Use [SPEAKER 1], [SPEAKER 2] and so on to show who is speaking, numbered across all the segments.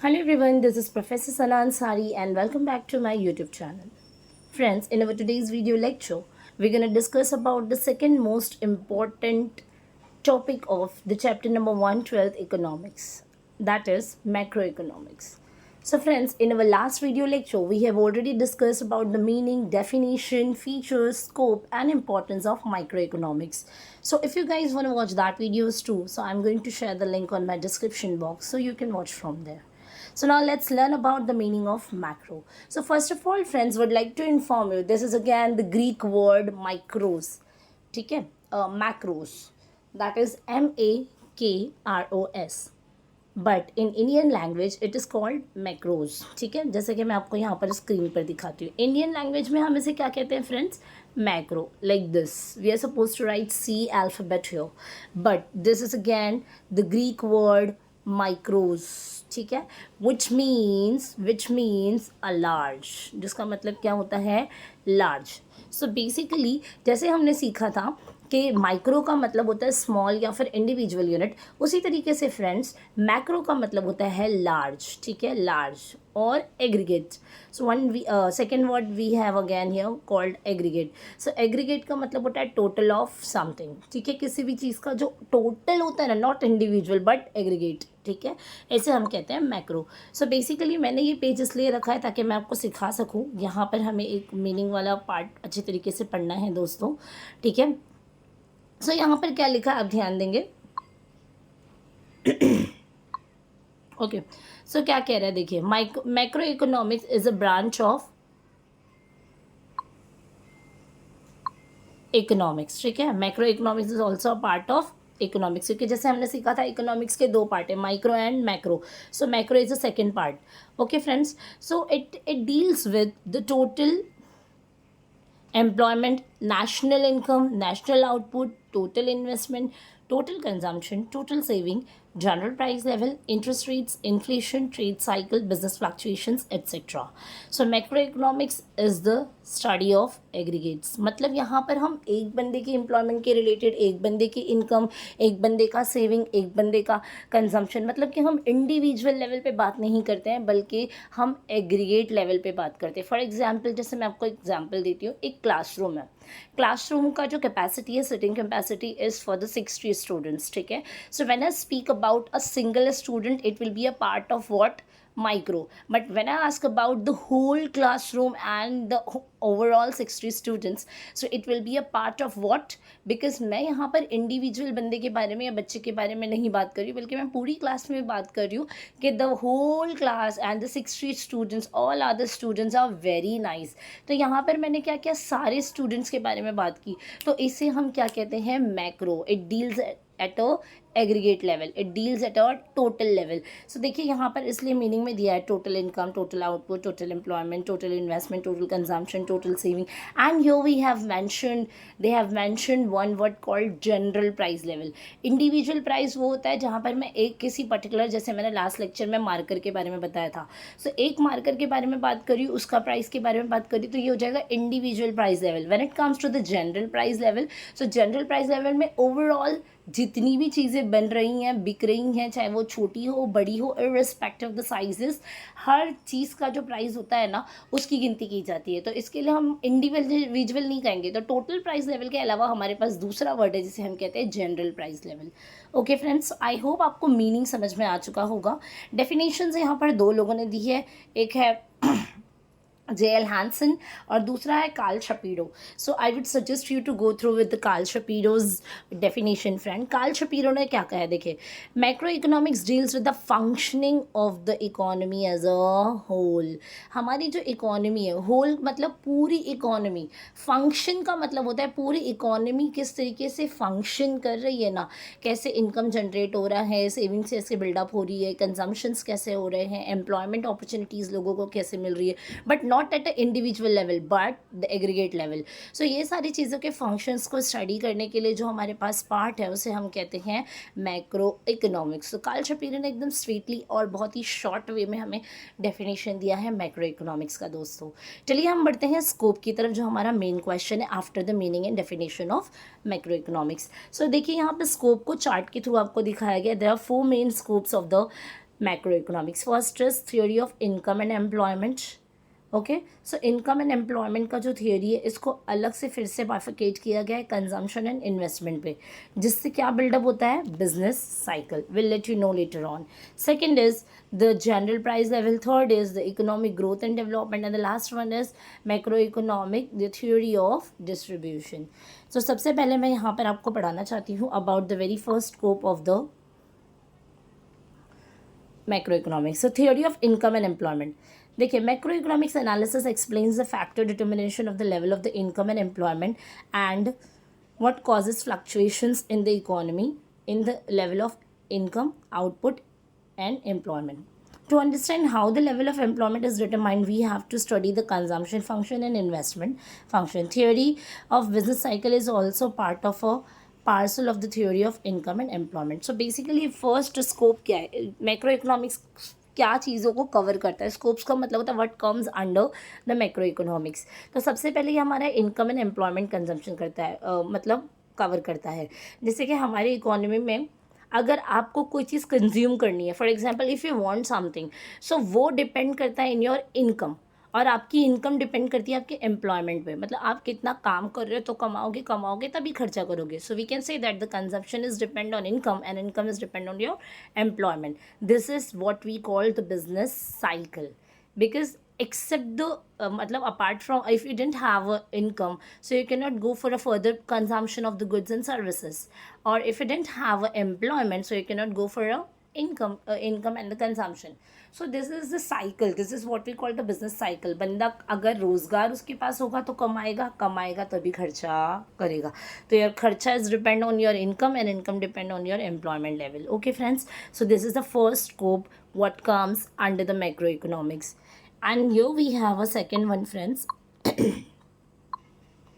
[SPEAKER 1] Hello everyone, this is Professor Sana Ansari and welcome back to my YouTube channel. Friends, in our today's video lecture, we're going to discuss about the second most important topic of the chapter number 112 economics, that is macroeconomics. So friends, in our last video lecture, we have already discussed about the meaning, definition, features, scope and importance of microeconomics. So if you guys want to watch that videos too, so I'm going to share the link on my description box so you can watch from there. So now let's learn about the meaning of macro. So first of all, friends, would like to inform you, this is again the Greek word micros. ठीक है, macros, that is MAKROS. But in Indian language it is called macros. ठीक है, जैसे कि मैं आपको यहाँ पर स्क्रीन पर दिखाती हूँ. इंडियन लैंग्वेज में हम इसे क्या कहते हैं friends? Macro. Like this we are suppose to write C alphabet here, but this is again the Greek word micros. ठीक है, विच मीन्स अ लार्ज, जिसका मतलब क्या होता है? लार्ज. सो बेसिकली जैसे हमने सीखा था कि माइक्रो का मतलब होता है स्मॉल या फिर इंडिविजुअल यूनिट, उसी तरीके से फ्रेंड्स मैक्रो का मतलब होता है लार्ज. ठीक है, लार्ज और aggregate. So second word we have again here called aggregate. So aggregate का मतलब होता है टोटल ऑफ समथिंग. ठीक है, किसी भी चीज़ का जो टोटल होता है ना, नॉट इंडिविजुअल बट एग्रीगेट. ठीक है, ऐसे हम कहते हैं मैक्रो. सो बेसिकली मैंने ये पेज इसलिए रखा है ताकि मैं आपको सिखा सकूँ. यहाँ पर हमें एक मीनिंग वाला पार्ट अच्छे तरीके से पढ़ना है दोस्तों. ठीक है, सो यहाँ पर क्या लिखा आप ध्यान देंगे. ओके, सो क्या कह रहा है देखिए, macro economics is a branch of economics. ठीक है, macro economics is also a part of economics, क्योंकि जैसे हमने सीखा था इकोनॉमिक्स के दो पार्ट है, micro and macro. So macro is a second part. Okay friends, so it deals with the total employment, national income, national output, total investment, total consumption, total saving, general price level, interest rates, inflation, trade cycle, business fluctuations, etc. So macroeconomics is the study of aggregates. मतलब यहाँ पर हम एक बंदे की employment के related, एक बंदे की इनकम, एक बंदे का सेविंग, एक बंदे का कंजम्पशन, मतलब कि हम इंडिविजुअल लेवल पे बात नहीं करते हैं बल्कि हम एग्रीगेट लेवल पे बात करते हैं. फॉर एग्जांपल, जैसे मैं आपको एग्जांपल देती हूँ, एक क्लासरूम है. क्लासरूम का जो कैपेसिटी है, sitting capacity is for the 60 students. ठीक है, so when I speak about a single student it will be a part of what? Micro. But when I ask about the whole classroom and the overall 60 students, so it will be a part of what? Because मैं यहाँ पर individual बंदे के बारे में या बच्चे के बारे में नहीं बात कर रही हूँ, बल्कि मैं पूरी क्लास में बात कर रही हूँ कि the whole class and the 60 students, all other students are very nice. तो यहाँ पर मैंने क्या किया, सारे स्टूडेंट्स के बारे में बात की. तो इसे हम क्या कहते हैं? Macro. It deals at a aggregate level, it deals at a total level. So देखिए यहाँ पर इसलिए मीनिंग में दिया है total income, total output, total employment, total investment, total consumption, total saving. And here we have mentioned, they have mentioned one word called general price level. Individual price वो होता है जहाँ पर मैं एक किसी पर्टिकुलर, जैसे मैंने लास्ट लेक्चर में मार्कर के बारे में बताया था, सो एक मार्कर के बारे में बात करी, उसका प्राइस के बारे में बात करी, तो ये हो जाएगा individual price level. When it comes to the general price level, so general price level में ओवरऑल जितनी भी चीज़ें बन रही हैं, बिक रही हैं, चाहे वो छोटी हो बड़ी हो, इर्रिस्पेक्टिव ऑफ द साइजेस, हर चीज़ का जो प्राइस होता है ना, उसकी गिनती की जाती है. तो इसके लिए हम इंडिविजुअल नहीं कहेंगे. तो टोटल प्राइस लेवल के अलावा हमारे पास दूसरा वर्ड है जिसे हम कहते हैं general price level. Okay friends, I hope आपको मीनिंग समझ में आ चुका होगा. डेफिनेशन यहाँ पर दो लोगों ने दी है, एक है J.L. Hansen और दूसरा है Carl Shapiro. So I would suggest you to go through with the Carl Shapiro's definition. Friend, Carl Shapiro ने क्या कहा है देखिए, macro economics deals with the functioning of the economy as a whole. हमारी जो इकोनॉमी है, whole मतलब पूरी इकोनॉमी, फंक्शन का मतलब होता है पूरी इकोनॉमी किस तरीके से फंक्शन कर रही है ना, कैसे इनकम जनरेट हो रहा है, सेविंग्स कैसे बिल्डअप हो रही है, कंजम्पशंस कैसे हो रहे हैं, एम्प्लॉयमेंट अपॉर्चुनिटीज़ लोगों को कैसे मिल रही है, but not at a individual level but the aggregate level. So ये सारी चीज़ों के फंक्शंस को स्टडी करने के लिए जो हमारे पास पार्ट है उसे हम कहते हैं मैक्रो इकोनॉमिक्स. तो कार्ल शपीरो ने एकदम स्ट्रेटली और बहुत ही शॉर्ट वे में हमें डेफिनेशन दिया है मैक्रो इकोनॉमिक्स का. दोस्तों चलिए हम बढ़ते हैं स्कोप की तरफ, जो हमारा मेन क्वेश्चन है after the meaning and definition of macro economics. So देखिए यहाँ पर स्कोप को चार्ट के थ्रू आपको दिखाया गया. There are 4 main scopes of the macro economics. First is theory of income and employment. Okay, so income and employment का जो थियोरी है इसको अलग से फिर से बाइफिकेट किया गया है कंजम्पशन एंड इन्वेस्टमेंट पे, जिससे क्या बिल्डअप होता है, business cycle. Will let you know later on. Second is the general price level. Third is the economic growth and development. And the last one is macro economic, the theory of distribution. तो सबसे पहले मैं यहाँ पर आपको पढ़ाना चाहती हूँ about the very first scope of the macro economics. So theory of income and employment. देखिए, macro economics analysis explains the factor determination of the level of the income and employment and what causes fluctuations in the economy in the level of income, output and employment. To understand how the level of employment is determined, we have to study the consumption function and investment function. Theory of business cycle is also part of a parcel of the theory of income and employment. So basically first scope क्या है, macro economics क्या चीज़ों को cover करता है. Scopes का मतलब होता है what comes under the macro economics. तो सबसे पहले ये हमारा इनकम एंड एम्प्लॉयमेंट कंजम्पशन करता है, मतलब कवर करता है. जैसे कि हमारी इकोनॉमी में अगर आपको कोई चीज़ कंज्यूम करनी है, for example if you want something, so वो डिपेंड करता है इन योर इनकम, और आपकी इनकम डिपेंड करती है आपके एम्प्लॉयमेंट पे. मतलब आप कितना काम कर रहे हो तो कमाओगे तभी खर्चा करोगे. So we can say that the consumption is depend on income and income is depend on your employment. This is what we call the business cycle. Because except the matlab apart from, if you didn't have a income, so you cannot go for a further consumption of the goods and services, or if you didn't have a employment, so you cannot go for a income and the consumption. So this is the cycle, this is what we call the business cycle. बंदा अगर रोजगार उसके पास होगा तो कमाएगा तभी खर्चा करेगा. तो your खर्चा is depend on your income and income depend on your employment level. Okay friends, so this is the first scope what comes under the macroeconomics. And here we have a second one, friends.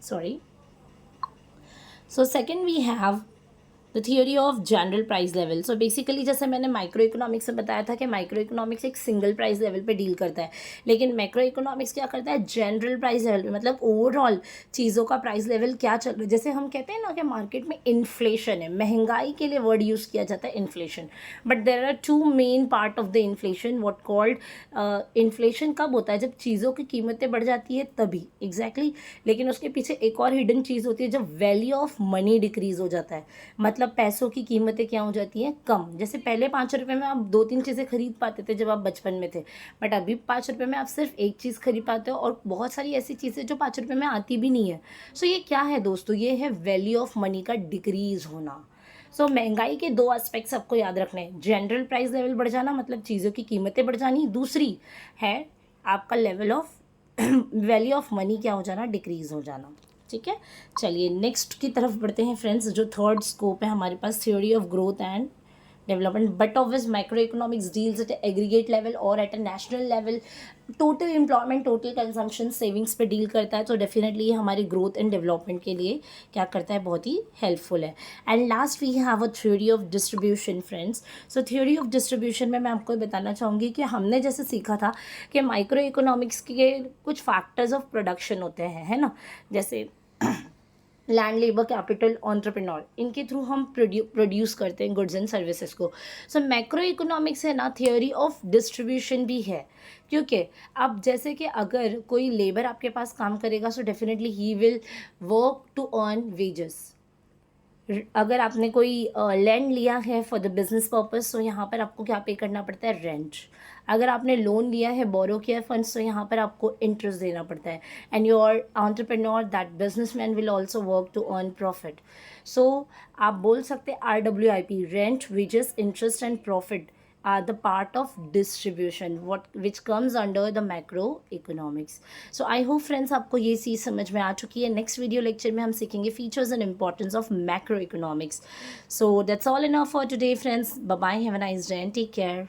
[SPEAKER 1] Sorry. So second we have the theory of general price level. So basically जैसे मैंने micro economics में बताया था कि micro economics एक single price level पे deal करता है, लेकिन मैक्रो इकोनॉमिक्स क्या करता है, जनरल प्राइस लेवल पे, मतलब ओवरऑल चीज़ों का प्राइस लेवल क्या चल रहा है. जैसे हम कहते हैं ना कि मार्केट में इन्फ्लेशन है, महंगाई के लिए वर्ड यूज़ किया जाता है inflation, but there are two main part of the inflation. What called inflation कब होता है, जब चीज़ों की कीमतें बढ़ जाती है तभी एग्जैक्टली. लेकिन उसके पीछे एक और हिडन चीज़ होती है, जब वैल्यू ऑफ मनी डिक्रीज हो जाता है, मतलब पैसों की कीमतें क्या हो जाती हैं, कम. जैसे पहले 5 रुपये में आप 2-3 चीज़ें खरीद पाते थे जब आप बचपन में थे, बट अभी 5 रुपये में आप सिर्फ एक चीज़ खरीद पाते हो, और बहुत सारी ऐसी चीज़ें जो 5 रुपये में आती भी नहीं है. सो ये क्या है दोस्तों, ये है वैल्यू ऑफ मनी का डिक्रीज होना. सो महंगाई के 2 एस्पेक्ट्स आपको याद रखने हैं. जनरल प्राइस लेवल बढ़ जाना, मतलब चीज़ों की कीमतें बढ़ जानी. दूसरी है आपका level of value of money क्या हो जाना, डिक्रीज हो जाना. ठीक है, चलिए नेक्स्ट की तरफ बढ़ते हैं फ्रेंड्स. जो थर्ड स्कोप है हमारे पास, theory of growth and development. But obvious micro economics deals at aggregate level और at a national level. Total employment, total consumption, savings पे डील करता है. तो डेफिनेटली ये हमारी ग्रोथ एंड डेवलपमेंट के लिए क्या करता है, बहुत ही हेल्पफुल है. And last we have a theory of distribution friends. So theory of distribution में मैं आपको बताना चाहूँगी कि हमने जैसे सीखा था कि माइक्रो इकोनॉमिक्स के कुछ फैक्टर्स ऑफ प्रोडक्शन होते हैं, है ना. जैसे लैंड, लेबर, कैपिटल, एंटरप्रेन्योर, इनके थ्रू हम प्रोड्यूस करते हैं गुड्स एंड सर्विसेज को. सो मैक्रो इकोनॉमिक्स है ना, थियोरी ऑफ डिस्ट्रीब्यूशन भी है. क्योंकि अब जैसे कि अगर कोई लेबर आपके पास काम करेगा, so definitely he will work to earn wages. अगर आपने कोई लैंड लिया है फॉर द बिजनेस पर्पस, तो यहाँ पर आपको क्या पे करना पड़ता है, रेंट. अगर आपने लोन लिया है, बोरो किया है फंड्स, तो यहाँ पर आपको इंटरेस्ट देना पड़ता है. And your entrepreneur, that businessman will also work to earn profit. So आप बोल सकते हैं RWIP, rent, wages, interest and profit are the part of distribution which comes under the macroeconomics. So I hope friends आपको ये चीज़ समझ में आ चुकी है. नेक्स्ट वीडियो लेक्चर में हम सीखेंगे features and importance of macroeconomics. So that's all enough for today friends. Bye bye, have a nice day and take care.